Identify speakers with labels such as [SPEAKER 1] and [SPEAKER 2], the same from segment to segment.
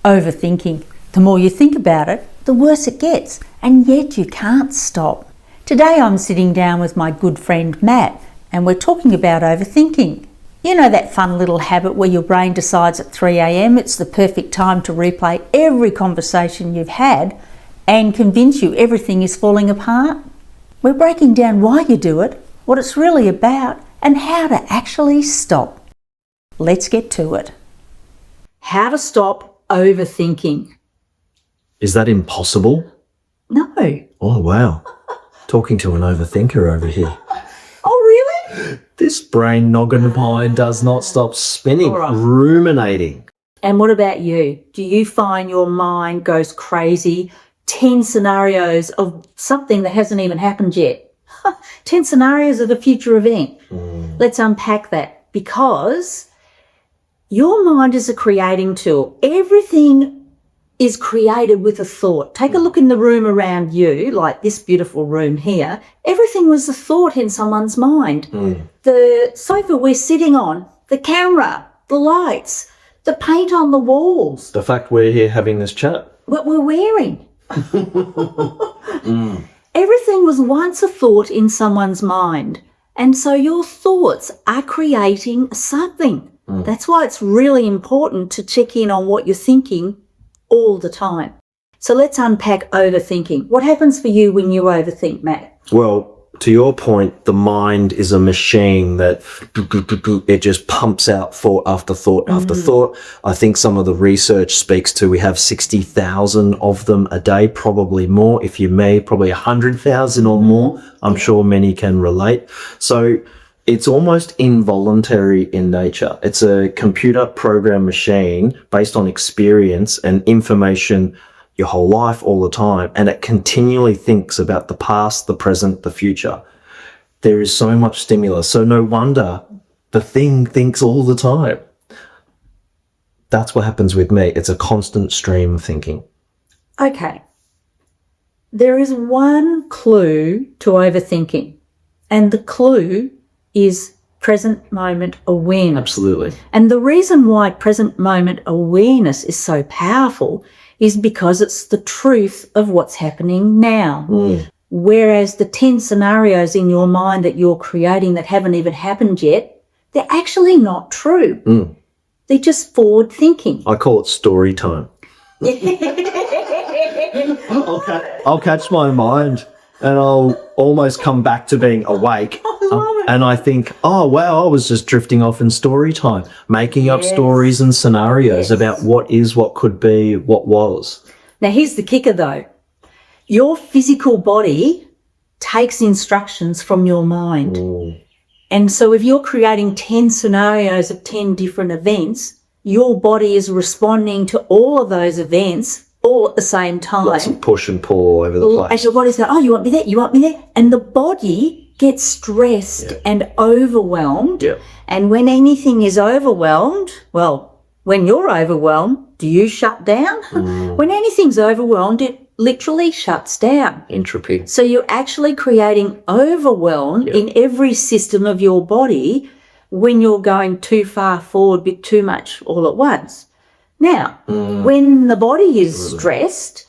[SPEAKER 1] Overthinking. The more you think about it, the worse it gets, and yet you can't stop. Today I'm sitting down with my good friend Matt, and we're talking about overthinking. You know that fun little habit where your brain decides at 3 a.m. it's the perfect time to replay every conversation you've had and convince you everything is falling apart? We're breaking down why you do it, what it's really about, and how to actually stop. Let's get to it. How to stop overthinking.
[SPEAKER 2] Is that impossible?
[SPEAKER 1] No.
[SPEAKER 2] Oh, wow. Talking to an overthinker over here.
[SPEAKER 1] Oh, really?
[SPEAKER 2] This brain noggin of mine does not stop spinning,
[SPEAKER 1] All right.
[SPEAKER 2] ruminating.
[SPEAKER 1] And what about you? Do you find your mind goes crazy? 10 scenarios of something that hasn't even happened yet. 10 scenarios of a future event. Let's unpack that, because your mind is a creating tool. Everything is created with a thought. Take a look in the room around you, like this beautiful room here. Everything was a thought in someone's mind. The sofa we're sitting on, the camera, the lights, the paint on the walls.
[SPEAKER 2] The fact we're here having this chat.
[SPEAKER 1] What we're wearing. Everything was once a thought in someone's mind. And so your thoughts are creating something. That's why it's really important to check in on what you're thinking all the time. So let's unpack overthinking. What happens for you when you overthink, Matt?
[SPEAKER 2] Well, to your point, the mind is a machine that it just pumps out thought after thought after thought. I think some of the research speaks to we have 60,000 of them a day, probably more. If you may, probably 100,000 or more. I'm sure many can relate. So it's almost involuntary in nature. It's a computer program machine based on experience and information your whole life, all the time, and it continually thinks about the past, the present, the future. There is so much stimulus, so no wonder the thing thinks all the time. That's what happens with me. It's a constant stream of thinking.
[SPEAKER 1] Okay. There is one clue to overthinking, and the clue is present moment awareness.
[SPEAKER 2] Absolutely.
[SPEAKER 1] And the reason why present moment awareness is so powerful is because it's the truth of what's happening now. Whereas the 10 scenarios in your mind that you're creating that haven't even happened yet, they're actually not true. They're just forward thinking.
[SPEAKER 2] I call it story time. I'll catch my mind and I'll almost come back to being awake. And I think, oh, wow, I was just drifting off in story time, making up stories and scenarios about what is, what could be, what was.
[SPEAKER 1] Now, here's the kicker, though. Your physical body takes instructions from your mind. And so if you're creating 10 scenarios of 10 different events, your body is responding to all of those events all at the same time.
[SPEAKER 2] Lots of push and pull all over the place.
[SPEAKER 1] As your body's going, oh, you want me there? You want me there? And the body gets stressed and overwhelmed. And when anything is overwhelmed, well, when you're overwhelmed, do you shut down? When anything's overwhelmed, it literally shuts down.
[SPEAKER 2] Entropy.
[SPEAKER 1] So you're actually creating overwhelm in every system of your body when you're going too far forward with too much all at once. Now, when the body is stressed,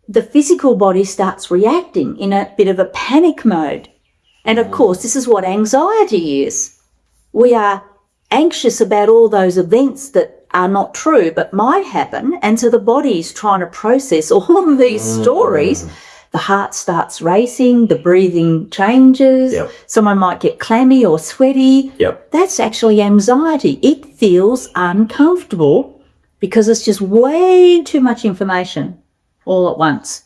[SPEAKER 1] the physical body starts reacting in a bit of a panic mode. And of course, this is what anxiety is. We are anxious about all those events that are not true but might happen. And so the body's trying to process all of these stories. The heart starts racing, the breathing changes. Someone might get clammy or sweaty. That's actually anxiety. It feels uncomfortable because it's just way too much information all at once.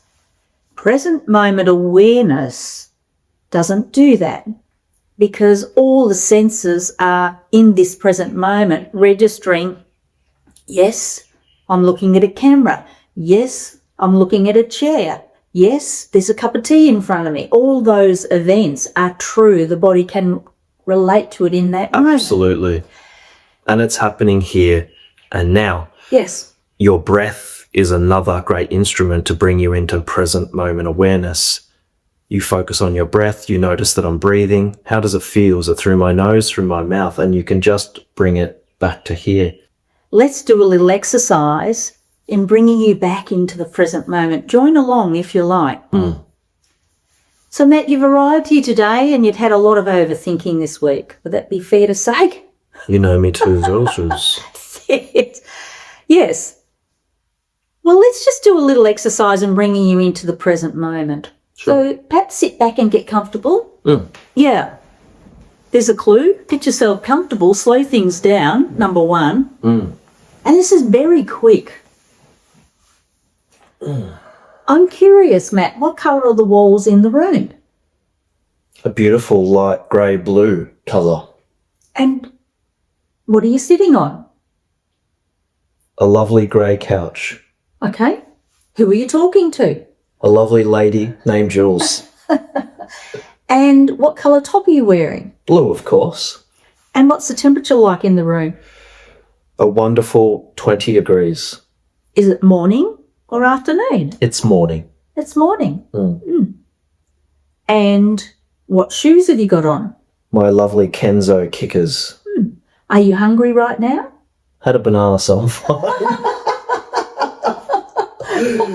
[SPEAKER 1] Present moment awareness doesn't do that, because all the senses are in this present moment registering, yes, I'm looking at a camera. Yes, I'm looking at a chair. Yes, there's a cup of tea in front of me. All those events are true. The body can relate to it in that moment.
[SPEAKER 2] Absolutely. And it's happening here and now.
[SPEAKER 1] Yes.
[SPEAKER 2] Your breath is another great instrument to bring you into present moment awareness. You focus on your breath, you notice that I'm breathing. How does it feel? Is it through my nose, through my mouth? And you can just bring it back to here.
[SPEAKER 1] let's do a little exercise in bringing you back into the present moment. Join along if you like. So, Matt, you've arrived here today and you've had a lot of overthinking this week. Would that be fair to say?
[SPEAKER 2] You know me too, Julz.
[SPEAKER 1] Yes. Well, let's just do a little exercise in bringing you into the present moment.
[SPEAKER 2] Sure.
[SPEAKER 1] So perhaps sit back and get comfortable. Yeah. There's a clue. Get yourself comfortable. Slow things down, number one. And this is very quick. I'm curious, Matt, what colour are the walls in the room?
[SPEAKER 2] A beautiful light grey blue colour.
[SPEAKER 1] And what are you sitting on?
[SPEAKER 2] A lovely grey couch.
[SPEAKER 1] Okay. Who are you talking to?
[SPEAKER 2] A lovely lady named Julz.
[SPEAKER 1] And what colour top are you wearing?
[SPEAKER 2] Blue, of course.
[SPEAKER 1] And what's the temperature like in the room?
[SPEAKER 2] A wonderful 20 degrees.
[SPEAKER 1] Is it morning or afternoon?
[SPEAKER 2] It's morning.
[SPEAKER 1] It's morning. And what shoes have you got on?
[SPEAKER 2] My lovely Kenzo kickers.
[SPEAKER 1] Are you hungry right now?
[SPEAKER 2] Had a banana on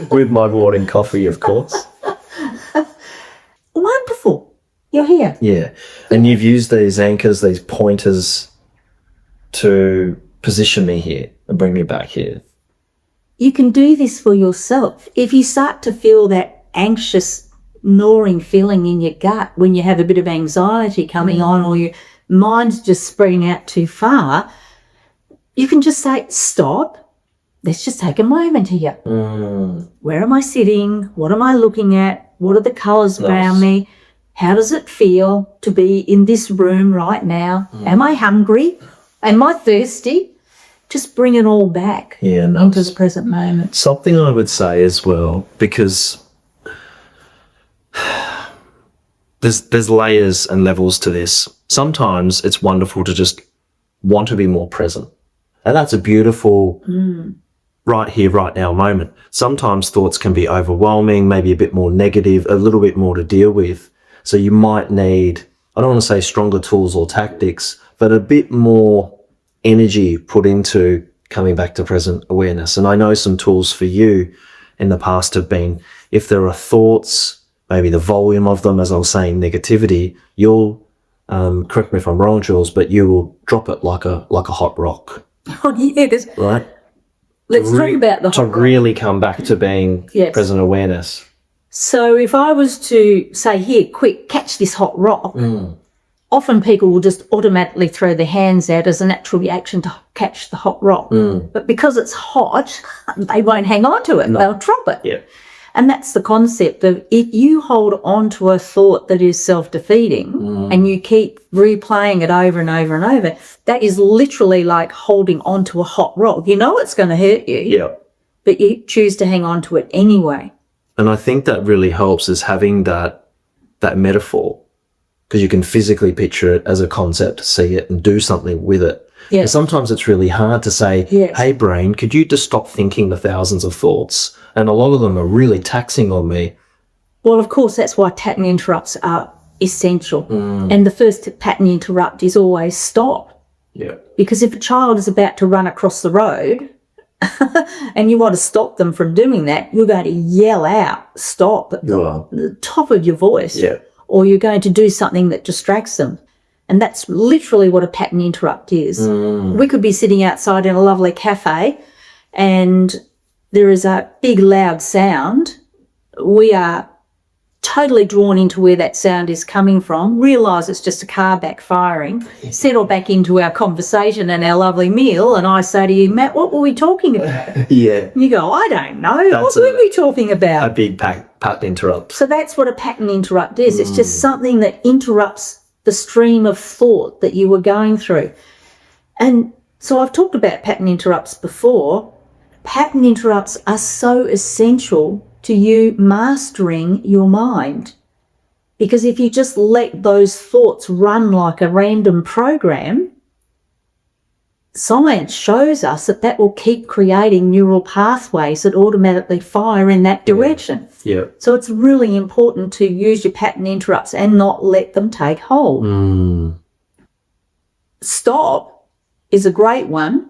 [SPEAKER 2] with my morning coffee, of course.
[SPEAKER 1] Wonderful. You're here.
[SPEAKER 2] Yeah. And you've used these anchors, these pointers to position me here and bring me back here.
[SPEAKER 1] You can do this for yourself. If you start to feel that anxious, gnawing feeling in your gut when you have a bit of anxiety coming on or your mind's just spreading out too far, you can just say, stop. Let's just take a moment here. Where am I sitting? What am I looking at? What are the colours around me? How does it feel to be in this room right now? Am I hungry? Am I thirsty? Just bring it all back into the present moment.
[SPEAKER 2] Something I would say as well, because there's layers and levels to this. Sometimes it's wonderful to just want to be more present. And that's a beautiful right here, right now moment. Sometimes thoughts can be overwhelming, maybe a bit more negative, a little bit more to deal with. So you might need, I don't want to say stronger tools or tactics, but a bit more energy put into coming back to present awareness. And I know some tools for you in the past have been, if there are thoughts, maybe the volume of them, as I was saying, negativity, you'll, correct me if I'm wrong, Julz, but you will drop it like a hot rock.
[SPEAKER 1] Oh, yeah.
[SPEAKER 2] Right?
[SPEAKER 1] Let's talk about the
[SPEAKER 2] to
[SPEAKER 1] hot rock.
[SPEAKER 2] really come back to being present awareness.
[SPEAKER 1] So if I was to say, here, quick, catch this hot rock, often people will just automatically throw their hands out as a natural reaction to catch the hot rock. But because it's hot, they won't hang on to it. They'll drop it.
[SPEAKER 2] Yeah.
[SPEAKER 1] And that's the concept of, if you hold on to a thought that is self-defeating and you keep replaying it over and over and over, that is literally like holding on to a hot rock. You know it's going to hurt you, but you choose to hang on to it anyway.
[SPEAKER 2] And I think that really helps, is having that metaphor, because you can physically picture it as a concept, see it and do something with it.
[SPEAKER 1] Yeah.
[SPEAKER 2] And sometimes it's really hard to say, hey, brain, could you just stop thinking the thousands of thoughts? And a lot of them are really taxing on me.
[SPEAKER 1] Well, of course, that's why pattern interrupts are essential. And the first pattern interrupt is always stop.
[SPEAKER 2] Yeah.
[SPEAKER 1] Because if a child is about to run across the road and you want to stop them from doing that, you're going to yell out, stop, at the top of your voice.
[SPEAKER 2] Yeah.
[SPEAKER 1] Or you're going to do something that distracts them. And that's literally what a pattern interrupt is. We could be sitting outside in a lovely cafe and there is a big loud sound. We are totally drawn into where that sound is coming from, realise it's just a car backfiring, settle back into our conversation and our lovely meal, and I say to you, Matt, what were we talking about?
[SPEAKER 2] Yeah.
[SPEAKER 1] You go, I don't know. What were we talking about?
[SPEAKER 2] A big pattern interrupt.
[SPEAKER 1] So that's what a pattern interrupt is. It's just something that interrupts the stream of thought that you were going through. And so I've talked about pattern interrupts before. Pattern interrupts are so essential to you mastering your mind. Because if you just let those thoughts run like a random program, science shows us that will keep creating neural pathways that automatically fire in that direction.
[SPEAKER 2] Yeah.
[SPEAKER 1] So it's really important to use your pattern interrupts and not let them take hold. Stop is a great one.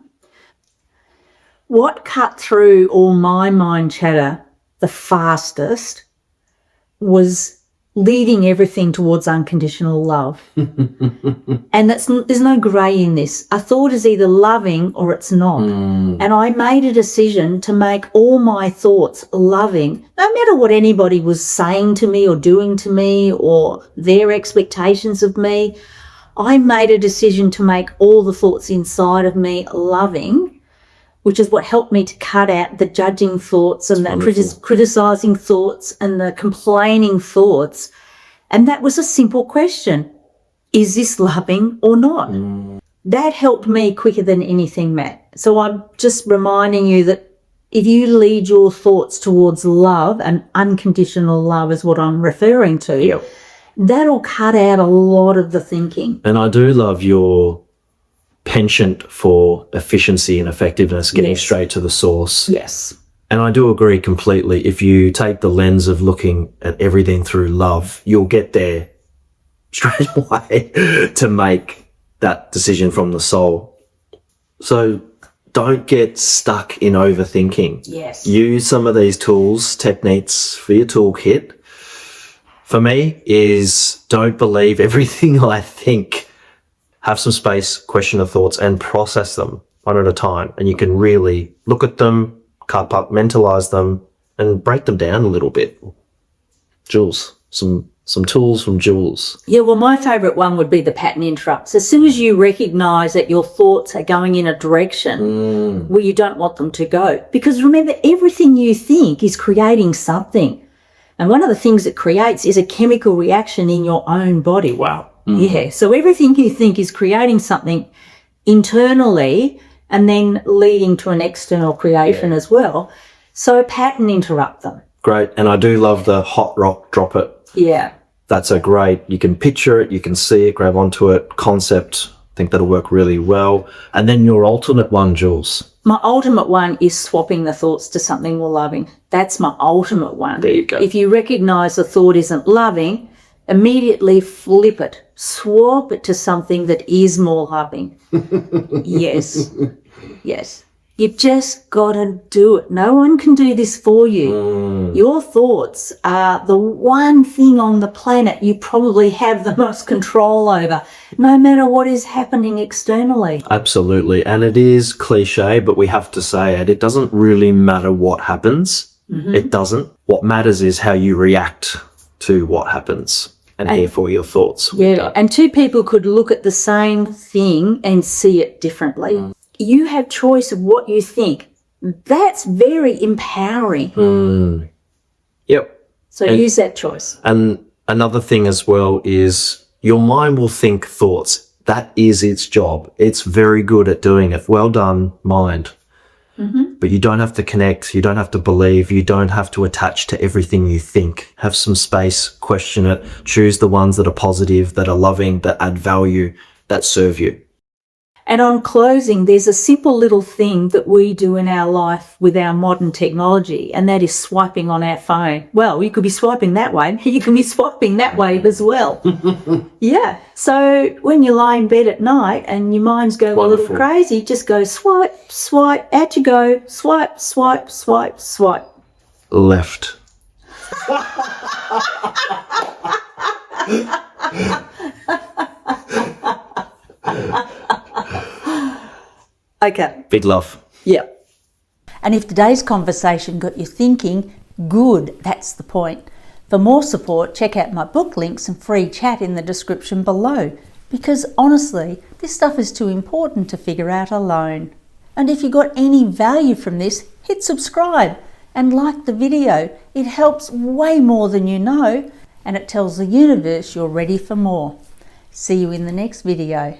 [SPEAKER 1] what cut through all my mind chatter the fastest was leading everything towards unconditional love. And there's no grey in this. A thought is either loving or it's not. And I made a decision to make all my thoughts loving, no matter what anybody was saying to me or doing to me or their expectations of me. I made a decision to make all the thoughts inside of me loving, which is what helped me to cut out the judging thoughts and the criticising thoughts and the complaining thoughts. And that was a simple question. Is this loving or not? That helped me quicker than anything, Matt. So I'm just reminding you that if you lead your thoughts towards love, and unconditional love is what I'm referring to, that'll cut out a lot of the thinking.
[SPEAKER 2] And I do love your penchant for efficiency and effectiveness, getting straight to the source.
[SPEAKER 1] Yes.
[SPEAKER 2] And I do agree completely. If you take the lens of looking at everything through love, you'll get there straight away to make that decision from the soul. So don't get stuck in overthinking.
[SPEAKER 1] Yes.
[SPEAKER 2] Use some of these tools, techniques for your toolkit. For me is don't believe everything I think. Have some space, question the thoughts and process them one at a time. And you can really look at them, compartmentalize them and break them down a little bit. Julz, some tools from Julz.
[SPEAKER 1] Yeah, well, my favourite one would be the pattern interrupts. As soon as you recognise that your thoughts are going in a direction where you don't want them to go, because remember, everything you think is creating something. And one of the things it creates is a chemical reaction in your own body.
[SPEAKER 2] Wow.
[SPEAKER 1] Yeah, so everything you think is creating something internally and then leading to an external creation as well. So pattern interrupt them.
[SPEAKER 2] Great. And I do love the hot rock drop it.
[SPEAKER 1] Yeah.
[SPEAKER 2] That's a great, you can picture it, you can see it, grab onto it, concept. I think that'll work really well. And then your alternate one, Julz.
[SPEAKER 1] My ultimate one is swapping the thoughts to something more loving. That's my ultimate one.
[SPEAKER 2] There you go.
[SPEAKER 1] If you recognise the thought isn't loving, immediately flip it. Swap it to something that is more loving. Yes. Yes. You've just got to do it. No one can do this for you. Your thoughts are the one thing on the planet you probably have the most control over, no matter what is happening externally.
[SPEAKER 2] Absolutely. And it is cliche, but we have to say it. It doesn't really matter what happens. It doesn't. What matters is how you react to what happens. And therefore your thoughts.
[SPEAKER 1] Yeah, and two people could look at the same thing and see it differently. You have choice of what you think. That's very empowering.
[SPEAKER 2] Yep.
[SPEAKER 1] So use that choice.
[SPEAKER 2] And another thing as well is your mind will think thoughts. That is its job. It's very good at doing it. Well done, mind. But you don't have to connect. You don't have to believe. You don't have to attach to everything you think. Have some space, question it, choose the ones that are positive, that are loving, that add value, that serve you.
[SPEAKER 1] And on closing, there's a simple little thing that we do in our life with our modern technology, and that is swiping on our phone. Well, you could be swiping that way. You can be swiping that way as well. Yeah. So when you lie in bed at night and your mind's going a little crazy, just go swipe, swipe, out you go, swipe, swipe, swipe, swipe.
[SPEAKER 2] Left.
[SPEAKER 1] Okay.
[SPEAKER 2] Big love.
[SPEAKER 1] Yeah. And if today's conversation got you thinking, good, that's the point. For more support, check out my book links and free chat in the description below, because honestly, this stuff is too important to figure out alone. And if you got any value from this, hit subscribe and like the video. It helps way more than you know, and it tells the universe you're ready for more. See you in the next video.